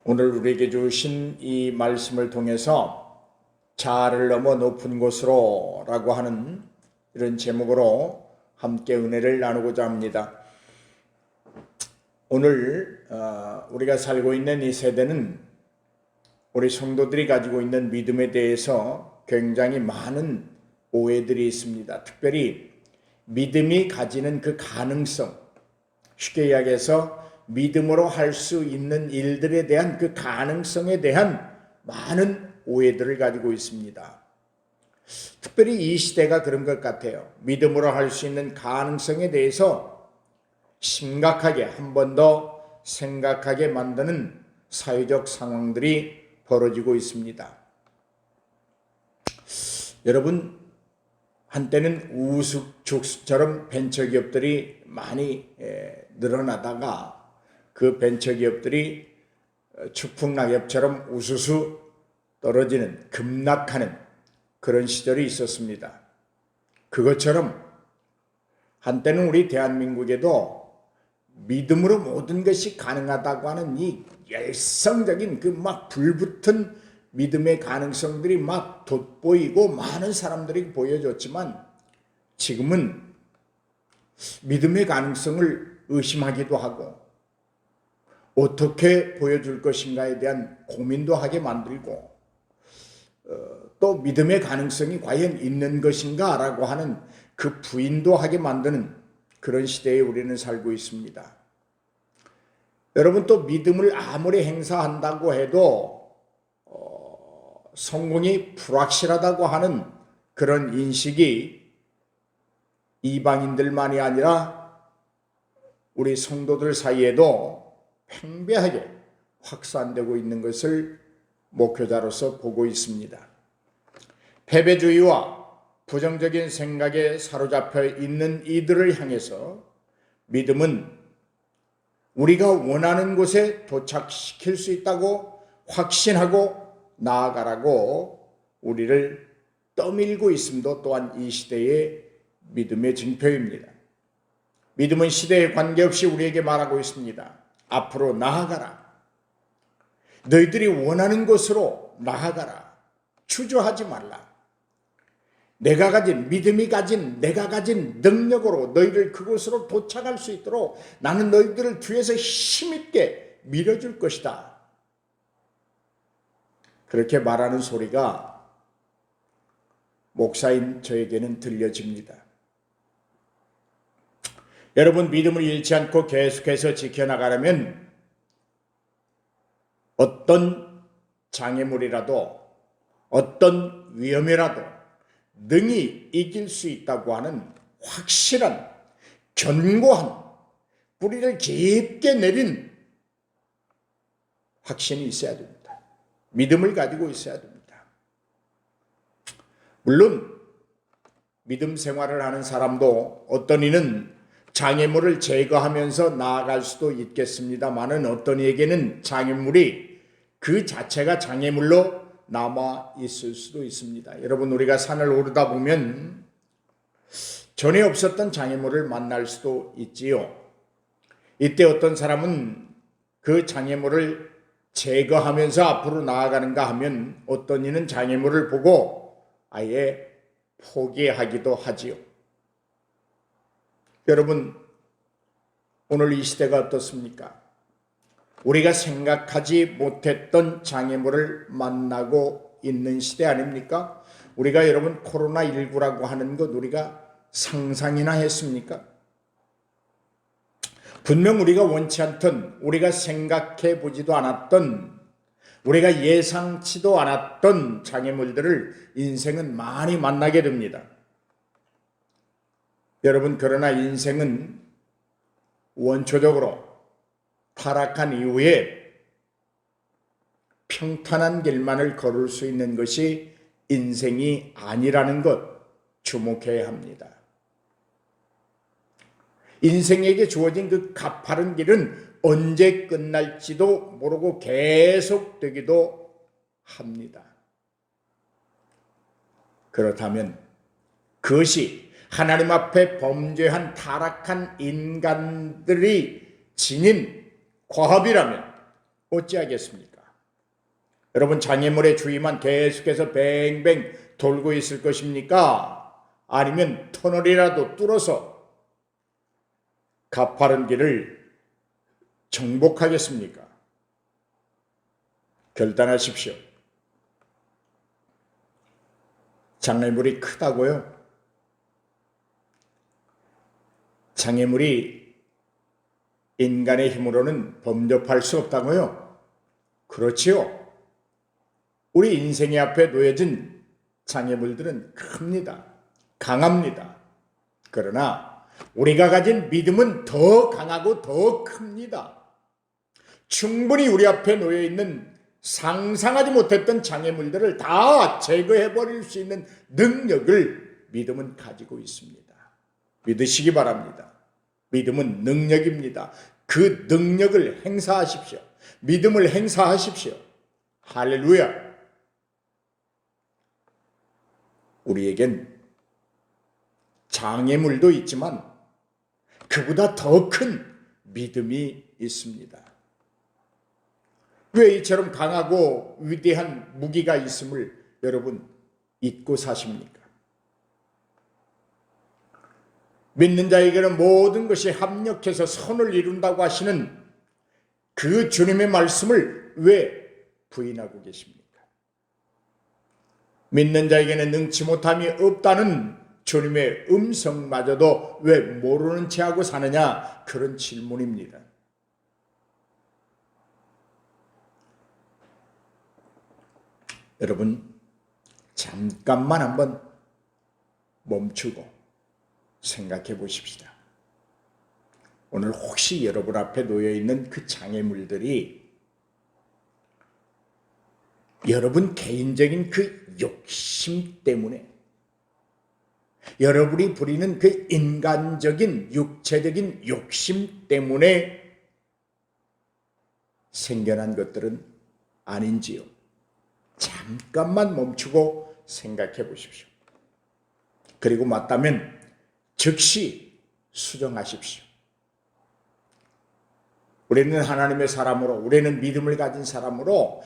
오늘 우리에게 주신 이 말씀을 통해서 자아를 넘어 높은 곳으로 라고 하는 이런 제목으로 함께 은혜를 나누고자 합니다. 오늘 우리가 살고 있는 이 세대는 우리 성도들이 가지고 있는 믿음에 대해서 굉장히 많은 오해들이 있습니다. 특별히 믿음이 가지는 그 가능성, 쉽게 이야기해서 믿음으로 할 수 있는 일들에 대한 그 가능성에 대한 많은 오해들을 가지고 있습니다. 특별히 이 시대가 그런 것 같아요. 믿음으로 할 수 있는 가능성에 대해서 심각하게 한 번 더 생각하게 만드는 사회적 상황들이 벌어지고 있습니다. 여러분, 한때는 우후죽순처럼 벤처기업들이 많이 늘어나다가 그 벤처기업들이 추풍낙엽처럼 우수수 떨어지는, 급락하는 그런 시절이 있었습니다. 그것처럼 한때는 우리 대한민국에도 믿음으로 모든 것이 가능하다고 하는 이 열성적인 그 막 불붙은 믿음의 가능성들이 막 돋보이고 많은 사람들이 보여줬지만 지금은 믿음의 가능성을 의심하기도 하고 어떻게 보여줄 것인가에 대한 고민도 하게 만들고 또 믿음의 가능성이 과연 있는 것인가 라고 하는 그 부인도 하게 만드는 그런 시대에 우리는 살고 있습니다. 여러분, 또 믿음을 아무리 행사한다고 해도 성공이 불확실하다고 하는 그런 인식이 이방인들만이 아니라 우리 성도들 사이에도 팽배하게 확산되고 있는 것을 목회자로서 보고 있습니다. 패배주의와 부정적인 생각에 사로잡혀 있는 이들을 향해서 믿음은 우리가 원하는 곳에 도착시킬 수 있다고 확신하고 나아가라고 우리를 떠밀고 있음도 또한 이 시대의 믿음의 징표입니다. 믿음은 시대에 관계없이 우리에게 말하고 있습니다. 앞으로 나아가라. 너희들이 원하는 곳으로 나아가라. 주저하지 말라. 내가 가진, 믿음이 가진, 내가 가진 능력으로 너희를 그곳으로 도착할 수 있도록 나는 너희들을 뒤에서 힘있게 밀어줄 것이다. 그렇게 말하는 소리가 목사인 저에게는 들려집니다. 여러분, 믿음을 잃지 않고 계속해서 지켜나가려면 어떤 장애물이라도 어떤 위험이라도 능히 이길 수 있다고 하는 확실한 견고한 뿌리를 깊게 내린 확신이 있어야 됩니다. 믿음을 가지고 있어야 됩니다. 물론 믿음 생활을 하는 사람도 어떤 이는 장애물을 제거하면서 나아갈 수도 있겠습니다만은 어떤 이에게는 장애물이 그 자체가 장애물로 남아 있을 수도 있습니다. 여러분, 우리가 산을 오르다 보면 전에 없었던 장애물을 만날 수도 있지요. 이때 어떤 사람은 그 장애물을 제거하면서 앞으로 나아가는가 하면 어떤 이는 장애물을 보고 아예 포기하기도 하지요. 여러분, 오늘 이 시대가 어떻습니까? 우리가 생각하지 못했던 장애물을 만나고 있는 시대 아닙니까? 우리가 여러분 코로나19라고 하는 것 우리가 상상이나 했습니까? 분명 우리가 원치 않던, 우리가 생각해 보지도 않았던, 우리가 예상치도 않았던 장애물들을 인생은 많이 만나게 됩니다. 여러분, 그러나 인생은 원초적으로 타락한 이후에 평탄한 길만을 걸을 수 있는 것이 인생이 아니라는 것 주목해야 합니다. 인생에게 주어진 그 가파른 길은 언제 끝날지도 모르고 계속되기도 합니다. 그렇다면 그것이 하나님 앞에 범죄한 타락한 인간들이 지닌 과업이라면 어찌하겠습니까? 여러분, 장애물의 주위만 계속해서 뱅뱅 돌고 있을 것입니까? 아니면 터널이라도 뚫어서 가파른 길을 정복하겠습니까? 결단하십시오. 장애물이 크다고요? 장애물이 인간의 힘으로는 범접할 수 없다고요? 그렇지요. 우리 인생의 앞에 놓여진 장애물들은 큽니다. 강합니다. 그러나 우리가 가진 믿음은 더 강하고 더 큽니다. 충분히 우리 앞에 놓여 있는 상상하지 못했던 장애물들을 다 제거해 버릴 수 있는 능력을 믿음은 가지고 있습니다. 믿으시기 바랍니다. 믿음은 능력입니다. 그 능력을 행사하십시오. 믿음을 행사하십시오. 할렐루야. 우리에겐 장애물도 있지만 그보다 더 큰 믿음이 있습니다. 왜 이처럼 강하고 위대한 무기가 있음을 여러분 잊고 사십니까? 믿는 자에게는 모든 것이 합력해서 선을 이룬다고 하시는 그 주님의 말씀을 왜 부인하고 계십니까? 믿는 자에게는 능치 못함이 없다는 주님의 음성마저도 왜 모르는 채 하고 사느냐? 그런 질문입니다. 여러분, 잠깐만 한번 멈추고 생각해 보십시다. 오늘 혹시 여러분 앞에 놓여 있는 그 장애물들이 여러분 개인적인 그 욕심 때문에, 여러분이 부리는 그 인간적인 육체적인 욕심 때문에 생겨난 것들은 아닌지요? 잠깐만 멈추고 생각해 보십시오. 그리고 맞다면 즉시 수정하십시오. 우리는 하나님의 사람으로, 우리는 믿음을 가진 사람으로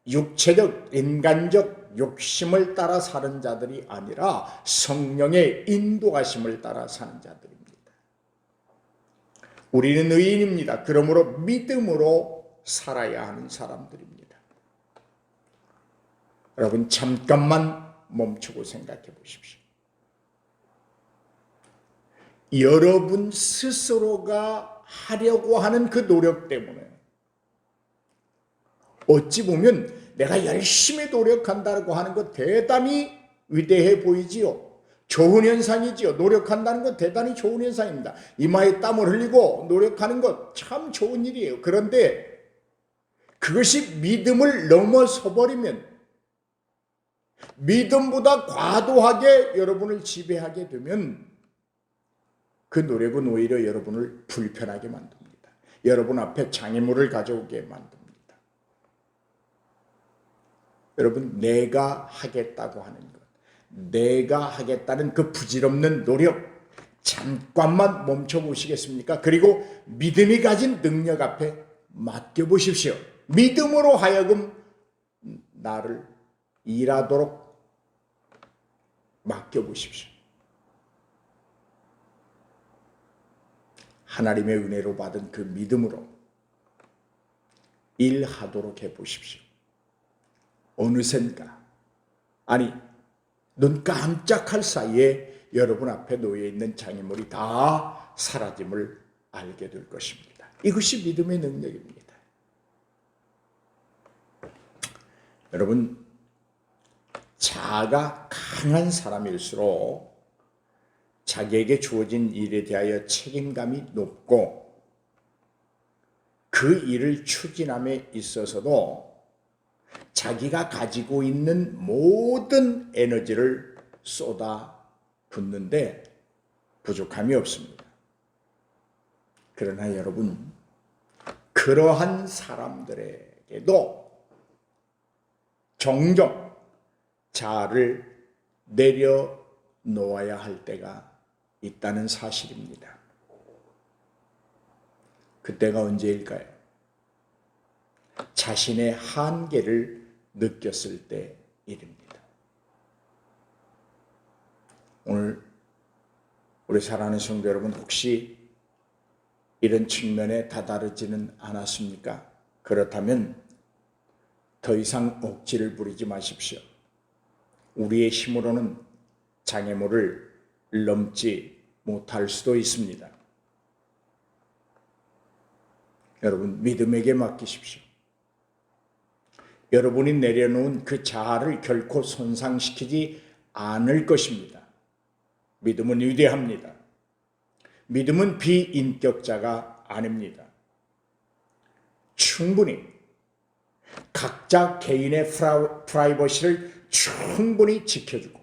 육체적, 인간적 욕심을 따라 사는 자들이 아니라 성령의 인도하심을 따라 사는 자들입니다. 우리는 의인입니다. 그러므로 믿음으로 살아야 하는 사람들입니다. 여러분, 잠깐만 멈추고 생각해 보십시오. 여러분 스스로가 하려고 하는 그 노력 때문에, 어찌 보면 내가 열심히 노력한다고 하는 것 대단히 위대해 보이지요. 좋은 현상이지요. 노력한다는 것 대단히 좋은 현상입니다. 이마에 땀을 흘리고 노력하는 것 참 좋은 일이에요. 그런데 그것이 믿음을 넘어서 버리면, 믿음보다 과도하게 여러분을 지배하게 되면 그 노력은 오히려 여러분을 불편하게 만듭니다. 여러분 앞에 장애물을 가져오게 만듭니다. 여러분, 내가 하겠다고 하는 것, 내가 하겠다는 그 부질없는 노력, 잠깐만 멈춰보시겠습니까? 그리고 믿음이 가진 능력 앞에 맡겨보십시오. 믿음으로 하여금 나를 일하도록 맡겨보십시오. 하나님의 은혜로 받은 그 믿음으로 일하도록 해보십시오. 어느샌가, 아니 눈 깜짝할 사이에 여러분 앞에 놓여있는 장애물이 다 사라짐을 알게 될 것입니다. 이것이 믿음의 능력입니다. 여러분, 자아가 강한 사람일수록 자기에게 주어진 일에 대하여 책임감이 높고 그 일을 추진함에 있어서도 자기가 가지고 있는 모든 에너지를 쏟아 붓는데 부족함이 없습니다. 그러나 여러분, 그러한 사람들에게도 종종 자아를 내려놓아야 할 때가 있다는 사실입니다. 그때가 언제일까요? 자신의 한계를 느꼈을 때 일입니다. 오늘 우리 사랑하는 성도 여러분, 혹시 이런 측면에 다다르지는 않았습니까? 그렇다면 더 이상 억지를 부리지 마십시오. 우리의 힘으로는 장애물을 넘지 못할 수도 있습니다. 여러분, 믿음에게 맡기십시오. 여러분이 내려놓은 그 자아를 결코 손상시키지 않을 것입니다. 믿음은 위대합니다. 믿음은 비인격자가 아닙니다. 충분히 각자 개인의 프라이버시를 충분히 지켜주고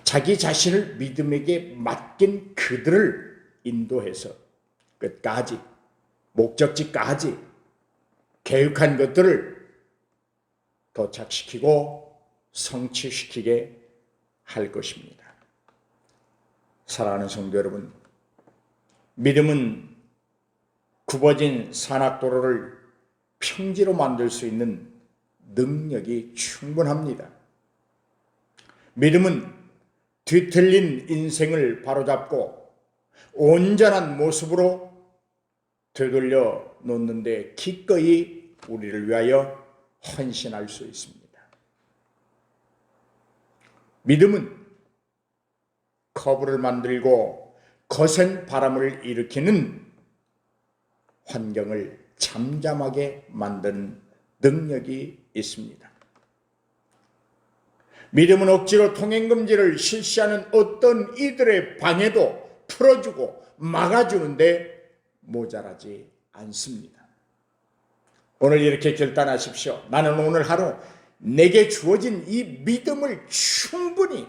자기 자신을 믿음에게 맡긴 그들을 인도해서 끝까지 목적지까지 계획한 것들을 도착시키고 성취시키게 할 것입니다. 사랑하는 성도 여러분, 믿음은 굽어진 산악도로를 평지로 만들 수 있는 능력이 충분합니다. 믿음은 뒤틀린 인생을 바로잡고 온전한 모습으로 되돌려 놓는데 기꺼이 우리를 위하여 헌신할 수 있습니다. 믿음은 커브를 만들고 거센 바람을 일으키는 환경을 잠잠하게 만드는 능력이 있습니다. 믿음은 억지로 통행금지를 실시하는 어떤 이들의 방해도 풀어주고 막아주는데 모자라지 않습니다. 오늘 이렇게 결단하십시오. 나는 오늘 하루 내게 주어진 이 믿음을 충분히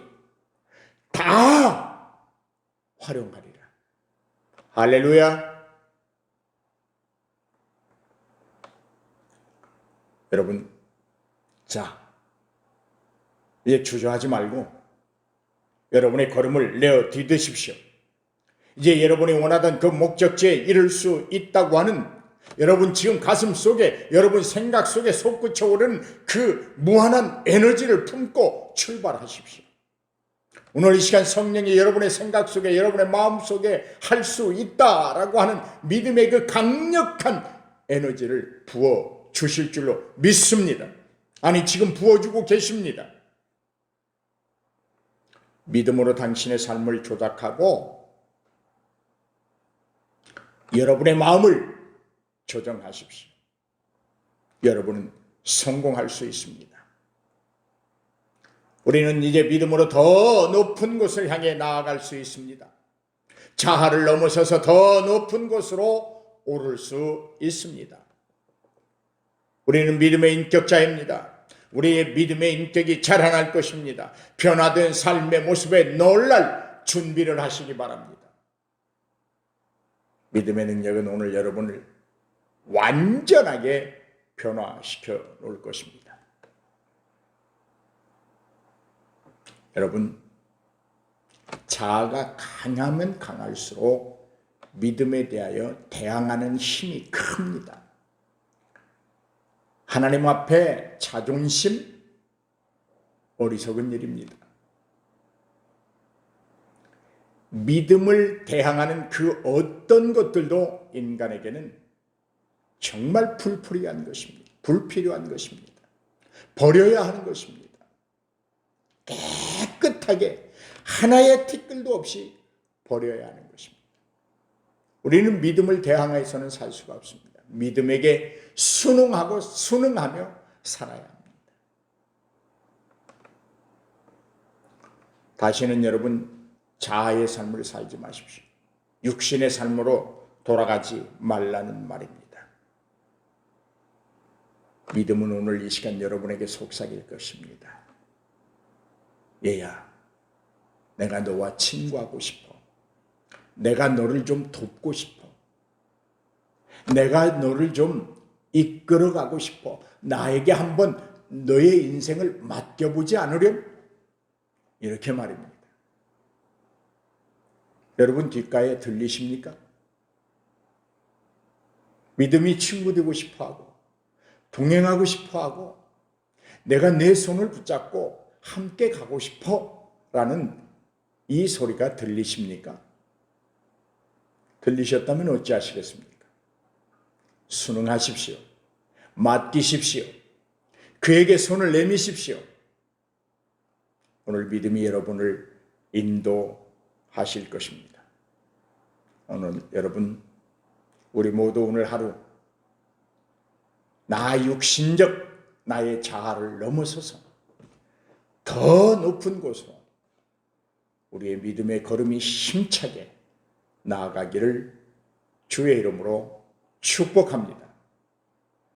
다 활용하리라. 할렐루야. 여러분, 자, 이제 주저하지 말고 여러분의 걸음을 내어 디디십시오. 이제 여러분이 원하던 그 목적지에 이를 수 있다고 하는 여러분 지금 가슴 속에, 여러분 생각 속에 솟구쳐 오르는 그 무한한 에너지를 품고 출발하십시오. 오늘 이 시간 성령이 여러분의 생각 속에, 여러분의 마음 속에 할 수 있다라고 하는 믿음의 그 강력한 에너지를 부어 주실 줄로 믿습니다. 아니, 지금 부어주고 계십니다. 믿음으로 당신의 삶을 조작하고 여러분의 마음을 조정하십시오. 여러분은 성공할 수 있습니다. 우리는 이제 믿음으로 더 높은 곳을 향해 나아갈 수 있습니다. 자아를 넘어서서 더 높은 곳으로 오를 수 있습니다. 우리는 믿음의 인격자입니다. 우리의 믿음의 인격이 자라날 것입니다. 변화된 삶의 모습에 놀랄 준비를 하시기 바랍니다. 믿음의 능력은 오늘 여러분을 완전하게 변화시켜 놓을 것입니다. 여러분, 자아가 강하면 강할수록 믿음에 대하여 대항하는 힘이 큽니다. 하나님 앞에 자존심, 어리석은 일입니다. 믿음을 대항하는 그 어떤 것들도 인간에게는 정말 불필요한 것입니다. 불필요한 것입니다. 버려야 하는 것입니다. 깨끗하게 하나의 티끌도 없이 버려야 하는 것입니다. 우리는 믿음을 대항해서는 살 수가 없습니다. 믿음에게 순응하며 살아야 합니다. 다시는 여러분 자아의 삶을 살지 마십시오. 육신의 삶으로 돌아가지 말라는 말입니다. 믿음은 오늘 이 시간 여러분에게 속삭일 것입니다. 얘야, 내가 너와 친구하고 싶어. 내가 너를 좀 돕고 싶어. 내가 너를 좀 이끌어가고 싶어. 나에게 한번 너의 인생을 맡겨보지 않으렴? 이렇게 말입니다. 여러분 귓가에 들리십니까? 믿음이 친구 되고 싶어하고 동행하고 싶어하고 내가 내 손을 붙잡고 함께 가고 싶어 라는 이 소리가 들리십니까? 들리셨다면 어찌하시겠습니까? 순응하십시오. 맡기십시오. 그에게 손을 내미십시오. 오늘 믿음이 여러분을 인도하실 것입니다. 오늘 여러분, 우리 모두 오늘 하루 나 육신적 나의 자아를 넘어서서 더 높은 곳으로 우리의 믿음의 걸음이 힘차게 나아가기를 주의 이름으로 축복합니다.